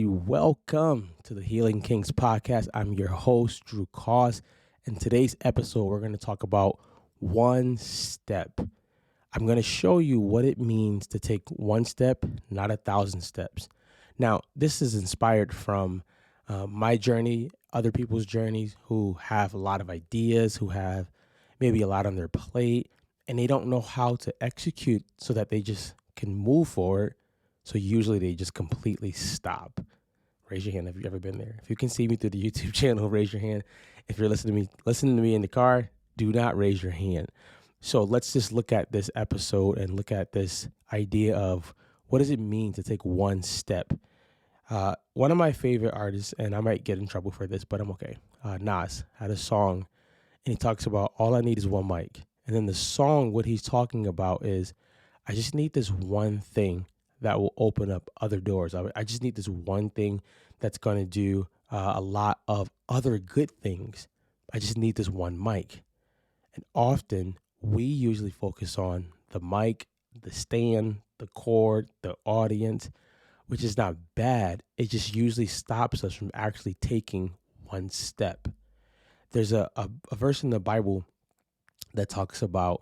Welcome to the Healing Kings podcast. I'm your host, Drew Cause. In today's episode, we're going to talk about one step. I'm going to show you what it means to take one step, not 1,000 steps. Now, this is inspired from my journey, other people's journeys who have a lot of ideas, who have maybe a lot on their plate, and they don't know how to execute so that they just can move forward. So usually they just completely stop. Raise your hand if you've ever been there. If you can see me through the YouTube channel, raise your hand. If you're listening to me in the car, do not raise your hand. So let's just look at this episode and look at this idea of what does it mean to take one step. One of my favorite artists, and I might get in trouble for this, but I'm okay. Nas had a song, and he talks about all I need is one mic. And then the song, what he's talking about is, I just need this one thing that will open up other doors. I just need this one thing that's going to do a lot of other good things. I just need this one mic. And often we usually focus on the mic, the stand, the cord, the audience, which is not bad. It just usually stops us from actually taking one step. There's a verse in the Bible that talks about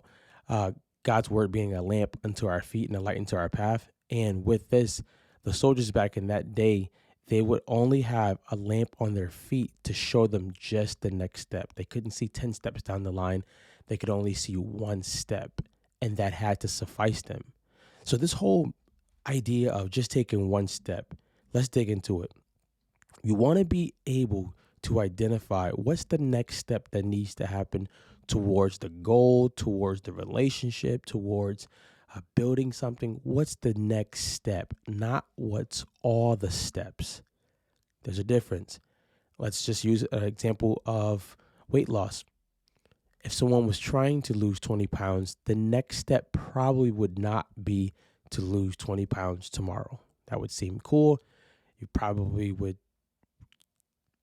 God's word being a lamp unto our feet and a light unto our path. And with this, the soldiers back in that day, they would only have a lamp on their feet to show them just the next step. They couldn't see 10 steps down the line. They could only see one step, and that had to suffice them. So this whole idea of just taking one step, let's dig into it. You want to be able to identify what's the next step that needs to happen towards the goal, towards the relationship, towards building something. What's the next step? Not what's all the steps. There's a difference. Let's just use an example of weight loss. If someone was trying to lose 20 pounds, the next step probably would not be to lose 20 pounds tomorrow. That would seem cool. You probably would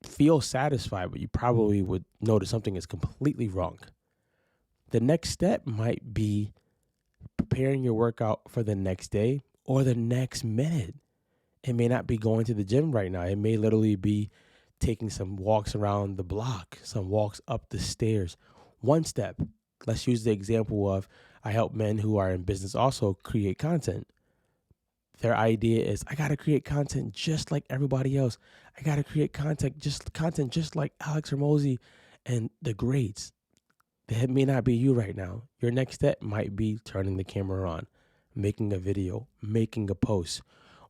feel satisfied, but you probably would notice something is completely wrong. The next step might be preparing your workout for the next day or the next minute. It may not be going to the gym right now. It may literally be taking some walks around the block, some walks up the stairs. One step. Let's use the example of I help men who are in business also create content. Their idea is I got to create content just like everybody else. I got to create content just like Alex Hormozy and the greats. That may not be you right now. Your next step might be turning the camera on, making a video, making a post.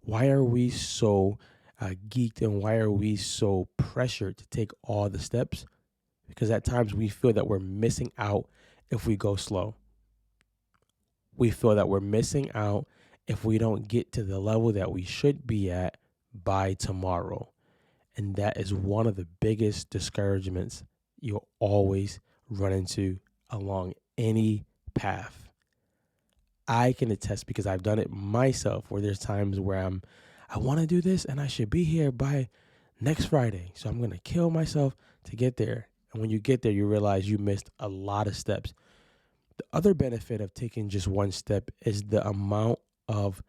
Why are we so geeked and why are we so pressured to take all the steps? Because at times we feel that we're missing out if we go slow. We feel that we're missing out if we don't get to the level that we should be at by tomorrow. And that is one of the biggest discouragements you'll always run into along any path. I can attest because I've done it myself where there's times where I want to do this and I should be here by next Friday. So I'm going to kill myself to get there. And when you get there, you realize you missed a lot of steps. The other benefit of taking just one step is the amount of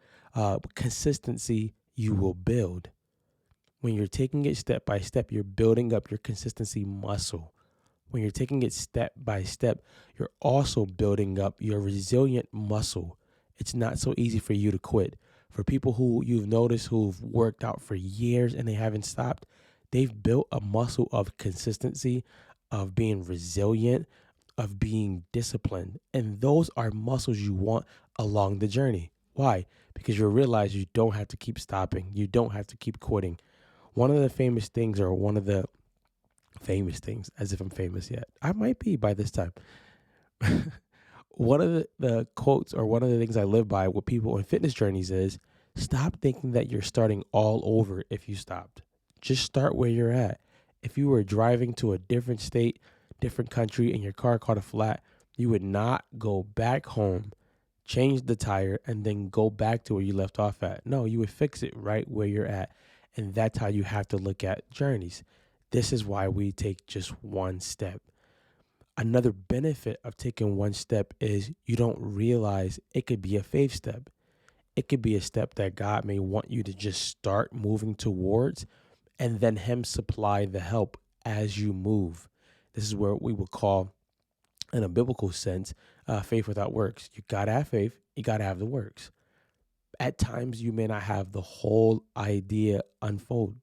consistency you will build. When you're taking it step by step, you're building up your consistency muscle. When you're taking it step by step, you're also building up your resilient muscle. It's not so easy for you to quit. For people who you've noticed who've worked out for years and they haven't stopped, they've built a muscle of consistency, of being resilient, of being disciplined. And those are muscles you want along the journey. Why? Because you realize you don't have to keep stopping. You don't have to keep quitting. One of the famous things, as if I'm famous yet. I might be by this time. One of the quotes or one of the things I live by with people in fitness journeys is stop thinking that you're starting all over if you stopped. Just start where you're at. If you were driving to a different state, different country, and your car caught a flat, you would not go back home, change the tire, and then go back to where you left off at. No, you would fix it right where you're at. And that's how you have to look at journeys. This is why we take just one step. Another benefit of taking one step is you don't realize it could be a faith step. It could be a step that God may want you to just start moving towards, and then Him supply the help as you move. This is where we would call, in a biblical sense, faith without works. You got to have faith, you got to have the works. At times, you may not have the whole idea unfold.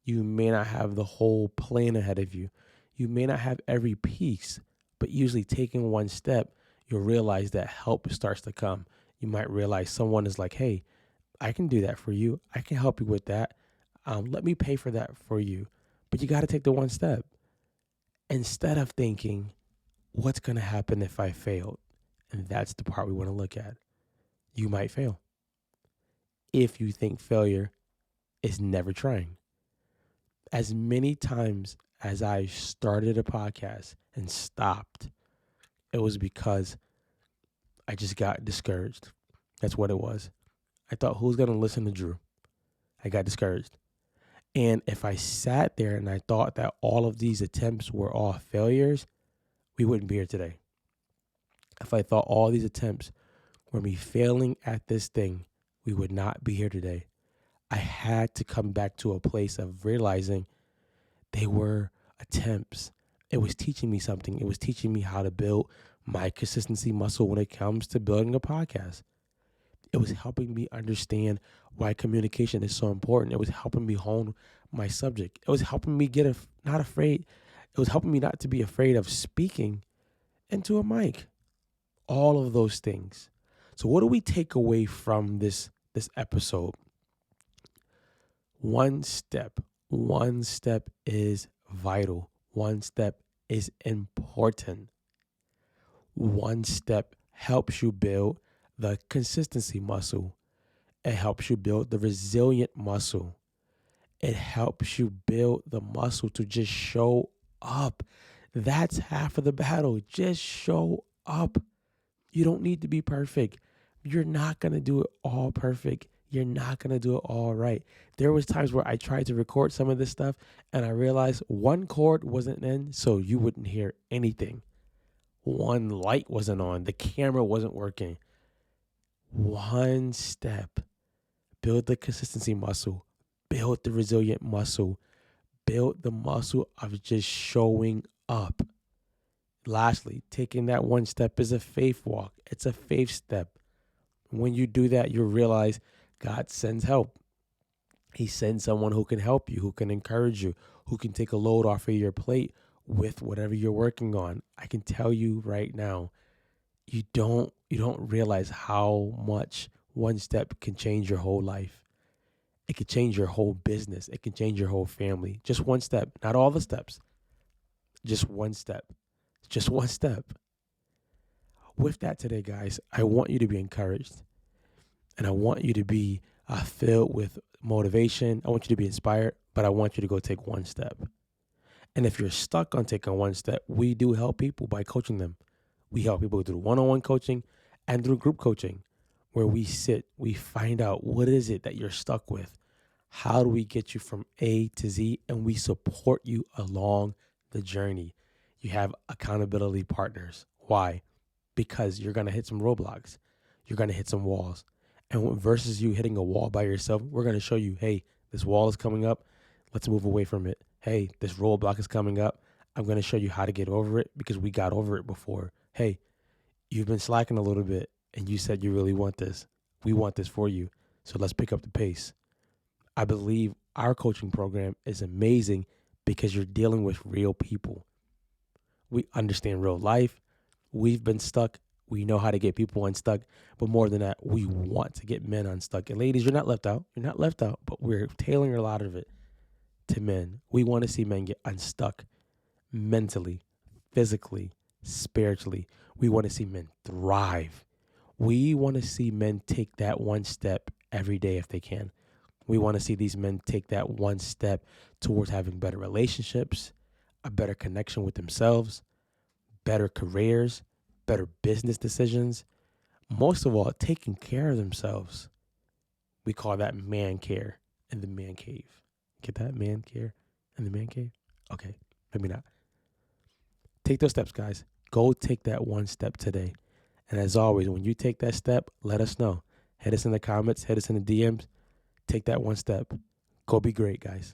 You may not have the whole plan ahead of you. You may not have every piece, but usually taking one step, you'll realize that help starts to come. You might realize someone is like, hey, I can do that for you. I can help you with that. Let me pay for that for you. But you got to take the one step. Instead of thinking, what's going to happen if I fail? And that's the part we want to look at. You might fail. If you think failure is never trying. As many times as I started a podcast and stopped, it was because I just got discouraged. That's what it was. I thought, who's going to listen to Drew? I got discouraged. And if I sat there and I thought that all of these attempts were all failures, we wouldn't be here today. If I thought all these attempts were me failing at this thing, we would not be here today. I had to come back to a place of realizing they were attempts. It was teaching me something. It was teaching me how to build my consistency muscle when it comes to building a podcast. It was helping me understand why communication is so important. It was helping me hone my subject. It was helping me not afraid. It was helping me not to be afraid of speaking into a mic. All of those things. So what do we take away from this episode? One step is vital. One step is important. One step helps you build the consistency muscle. It helps you build the resilient muscle. It helps you build the muscle to just show up. That's half of the battle. Just show up. You don't need to be perfect. You're not going to do it all perfect. You're not going to do it all right. There was times where I tried to record some of this stuff and I realized one cord wasn't in, so you wouldn't hear anything. One light wasn't on. The camera wasn't working. One step. Build the consistency muscle. Build the resilient muscle. Build the muscle of just showing up. Lastly, taking that one step is a faith walk. It's a faith step. When you do that, you realize God sends help. He sends someone who can help you, who can encourage you, who can take a load off of your plate with whatever you're working on. I can tell you right now, you don't realize how much one step can change your whole life. It could change your whole business. It can change your whole family. Just one step, not all the steps. Just one step. Just one step. With that today, guys, I want you to be encouraged. And I want you to be filled with motivation. I want you to be inspired, but I want you to go take one step. And if you're stuck on taking one step, we do help people by coaching them. We help people through one-on-one coaching and through group coaching, where we sit, we find out what is it that you're stuck with. How do we get you from A to Z? And we support you along the journey. You have accountability partners. Why? Because you're going to hit some roadblocks. You're going to hit some walls. And versus you hitting a wall by yourself, we're going to show you, hey, this wall is coming up. Let's move away from it. Hey, this roadblock is coming up. I'm going to show you how to get over it because we got over it before. Hey, you've been slacking a little bit and you said you really want this. We want this for you. So let's pick up the pace. I believe our coaching program is amazing because you're dealing with real people. We understand real life. We've been stuck. We know how to get people unstuck. But more than that, we want to get men unstuck. And ladies, you're not left out. You're not left out, but we're tailoring a lot of it to men. We want to see men get unstuck mentally, physically, spiritually. We want to see men thrive. We want to see men take that one step every day if they can. We want to see these men take that one step towards having better relationships, a better connection with themselves, better careers, better business decisions. Most of all, taking care of themselves. We call that man care in the man cave. Get that? Man care in the man cave? Okay, maybe not. Take those steps, guys. Go take that one step today. And as always, when you take that step, let us know. Hit us in the comments, hit us in the DMs. Take that one step. Go be great, guys.